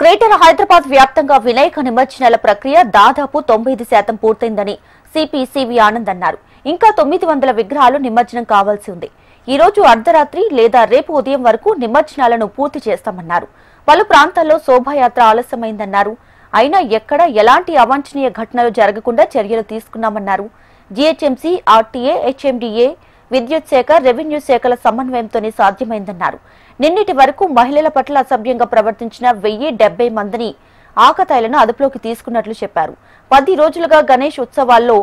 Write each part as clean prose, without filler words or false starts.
Greater Hyderabad వ్యాప్తంగా వినాయక నిమజ్జనాల ప్రక్రియ దాదాపు 95% పూర్తయిందని సిపి సివి ఆనంద్ అన్నారు. ఇంకా 900 విగ్రహాలు నిమజ్జనం కావాల్సి ఉంది. ఈ రోజు అర్ధరాత్రి లేదా రేపు ఉదయం వరకు నిమజ్జనాలను పూర్తి చేస్తామన్నారు. పలు ప్రాంతాల్లో శోభాయాత్ర ఆలస్యమైందన్నారు. అయినా ఎక్కడ ఎలాంటి అవాంఛనీయ ఘటనలు జరగకుండా చర్యలు తీసుకున్నామన్నారు. జీహెచ్ఎంసీ, ఆర్టీఏ, హెచ్ఎండీఏ, విద్యుత్ శాఖ, రెవెన్యూ శాఖల సమన్వయంతోనే సాధ్యమైందన్నారు. నిన్నటి వరకు మహిళల పట్ల అసభ్యంగా ప్రవర్తించిన 1070 మందిని ఆకతాయిలను అదుపులోకి తీసుకున్నట్లు చెప్పారు. 10 రోజులుగా గణేష్ ఉత్సవాల్లో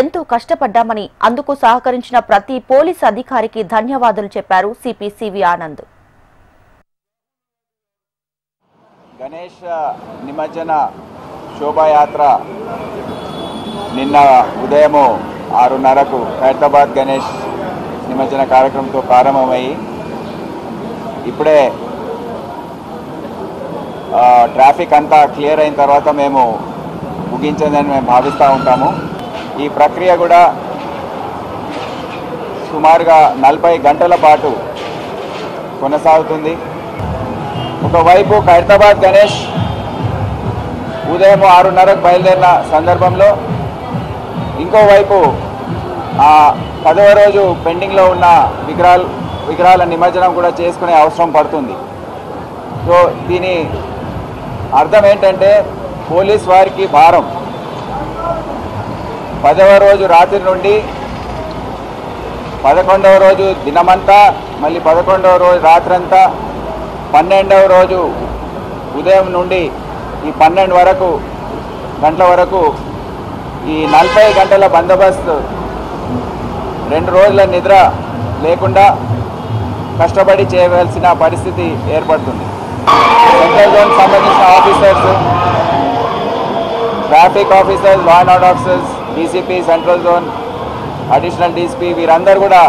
ఎంతో కష్టపడ్డామని, అందుకు సహకరించిన ప్రతి పోలీసు అధికారికి ధన్యవాదాలు చెప్పారు సిపి సివి ఆనంద్. గణేష్ నిమజ్జన శోభాయాత్ర నిన్న ఉదయం 6:30కు హైదరాబాద్ గణేష్ నిమజ్జన కార్యక్రమంతో ప్రారంభమయ్యి ఇప్పుడే ట్రాఫిక్ అంతా క్లియర్ అయిన తర్వాత మేము ముగించిందని మేము భావిస్తూ ఉంటాము. ఈ ప్రక్రియ కూడా సుమారుగా 40 గంటల పాటు కొనసాగుతుంది. ఒకవైపు హైదరాబాద్ గణేష్ ఉదయం 6:30కు బయలుదేరిన సందర్భంలో ఇంకోవైపు 10వ రోజు పెండింగ్లో ఉన్న విగ్రహాల నిమజ్జనం కూడా చేసుకునే అవసరం పడుతుంది. సో దీని అర్థం ఏంటంటే పోలీస్ వారికి భారం 10వ రోజు రాత్రి నుండి 11వ రోజు దినమంతా, మళ్ళీ 11వ రోజు రాత్రంతా, 12వ రోజు ఉదయం నుండి ఈ 12 గంటల వరకు ఈ 40 గంటల బందోబస్తు, 2 రోజుల నిద్ర లేకుండా కష్టపడి చేయవలసిన పరిస్థితి ఏర్పడుతుంది. సెంట్రల్ జోన్ సంబంధించిన officers, traffic officers, law and order officers, DCP, central zone, additional DCP వీరందరూ కూడా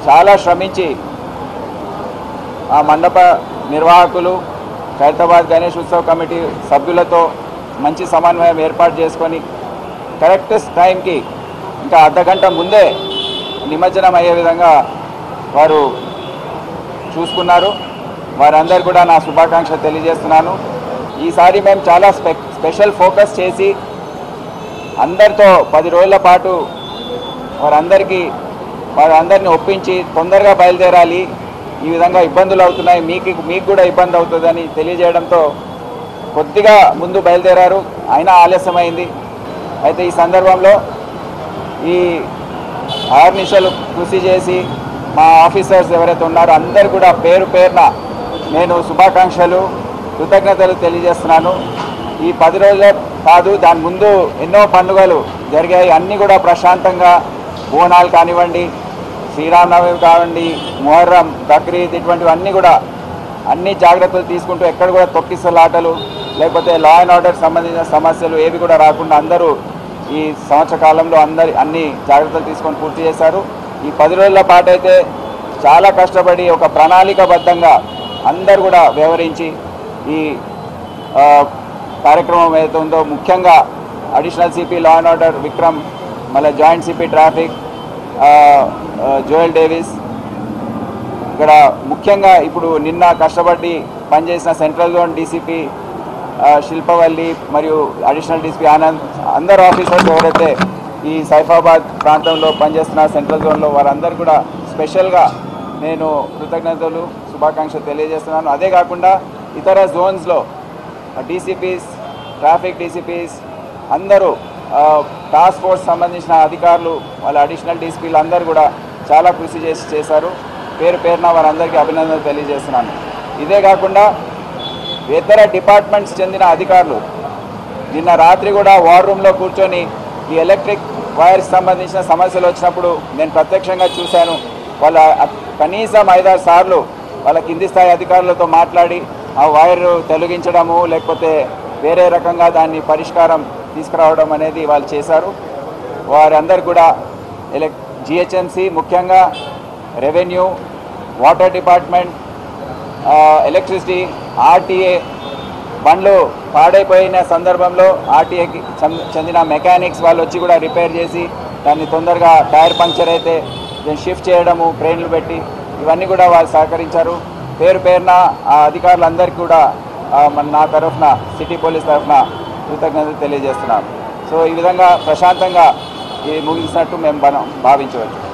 చాలా శ్రమించి ఆ మండప నిర్వాహకులు, హైదరాబాద్ గణేష్ ఉత్సవ్ కమిటీ సభ్యులతో మంచి సమన్వయం ఏర్పాటు చేసుకొని కరెక్ట్ టైంకి ఇంకా అర్ధగంట ముందే నిమజ్జనం అయ్యే విధంగా వారు చూసుకున్నారు. వారందరూ కూడా నా శుభాకాంక్షలు తెలియజేస్తున్నాను. ఈసారి మేము చాలా స్పెషల్ ఫోకస్ చేసి అందరితో 10 రోజుల పాటు వారందరినీ ఒప్పించి తొందరగా బయలుదేరాలి, ఈ విధంగా ఇబ్బందులు అవుతున్నాయి, మీకు కూడా ఇబ్బంది అవుతుందని తెలియజేయడంతో కొద్దిగా ముందు బయలుదేరారు. అయినా ఆలస్యమైంది. అయితే ఈ సందర్భంలో ఈ ఆర్నిషలు కృషి చేసి మా ఆఫీసర్స్ ఎవరైతే ఉన్నారో అందరు కూడా పేరు పేరున నేను శుభాకాంక్షలు, కృతజ్ఞతలు తెలియజేస్తున్నాను. ఈ 10 రోజులే కాదు, దాని ముందు ఎన్నో పండుగలు జరిగాయి. అన్నీ కూడా ప్రశాంతంగా, బోనాలు కానివ్వండి, శ్రీరామనవమి కానివ్వండి, మొహర్రం, బక్రీద్, ఇటువంటివన్నీ కూడా అన్ని జాగ్రత్తలు తీసుకుంటూ ఎక్కడ కూడా తొక్కిసలాటలు లేకపోతే లా అండ్ ఆర్డర్ సంబంధించిన సమస్యలు ఏవి కూడా రాకుండా అందరూ ఈ సంవత్సర కాలంలో అన్ని జాగ్రత్తలు తీసుకొని పూర్తి చేశారు. ఈ 10 రోజుల పాటు అయితే చాలా కష్టపడి ఒక ప్రణాళికాబద్ధంగా అందరూ కూడా వ్యవహరించి ఈ కార్యక్రమం ఏదైతే ఉందో, ముఖ్యంగా additional CP law and order Vikram, మళ్ళీ joint CP traffic Joel Davis, ఇక్కడ ముఖ్యంగా ఇప్పుడు నిన్న కష్టపడి పనిచేసిన సెంట్రల్ జోన్ డీసీపీ శిల్పవల్లి మరియు అడిషనల్ డీసీపీ ఆనంద్, అందరు ఆఫీసర్స్ ఎవరైతే ఈ సైఫాబాద్ ప్రాంతంలో పనిచేస్తున్న సెంట్రల్ జోన్లో వారందరూ కూడా స్పెషల్గా నేను కృతజ్ఞతలు, శుభాకాంక్షలు తెలియజేస్తున్నాను. అదే కాకుండా ఇతర జోన్స్లో డీసీపీస్, ట్రాఫిక్ డీసీపీస్ అందరూ, టాస్క్ ఫోర్స్ సంబంధించిన అధికారులు, వాళ్ళ అడిషనల్ డీసీపీలు అందరూ కూడా చాలా కృషి చేశారు. పేరు పేరున వారందరికీ అభినందనలు తెలియజేస్తున్నాను. ఇదే కాకుండా ఇతర డిపార్ట్మెంట్స్ చెందిన అధికారులు నిన్న రాత్రి కూడా వార్ రూమ్లో కూర్చొని ఈ ఎలక్ట్రిక్ వైర్స్ సంబంధించిన సమస్యలు వచ్చినప్పుడు నేను ప్రత్యక్షంగా చూశాను. వాళ్ళ కనీసం 5-6 సార్లు వాళ్ళ కింది స్థాయి అధికారులతో మాట్లాడి ఆ వైర్ తొలగించడము లేకపోతే వేరే రకంగా దాన్ని పరిష్కారం తీసుకురావడం అనేది వాళ్ళు చేశారు. వారందరూ కూడా జిహెచ్ఎంసీ, ముఖ్యంగా revenue, water department, electricity, RTA బండ్లు పాడైపోయిన సందర్భంలో ఆర్టీఏకి చెందిన మెకానిక్స్ వాళ్ళు వచ్చి కూడా రిపేర్ చేసి దాన్ని తొందరగా టైర్ పంక్చర్ అయితే దాన్ని షిఫ్ట్ చేయడము, క్రేన్లు పెట్టి ఇవన్నీ కూడా వాళ్ళు సహకరించారు. పేరు పేరున ఆ అధికారులందరికీ కూడా నా తరఫున సిటీ పోలీస్ తరఫున కృతజ్ఞతలు తెలియజేస్తున్నాను. సో ఈ విధంగా ప్రశాంతంగా ఇది ముగిసినట్టు మేము భావించవచ్చు.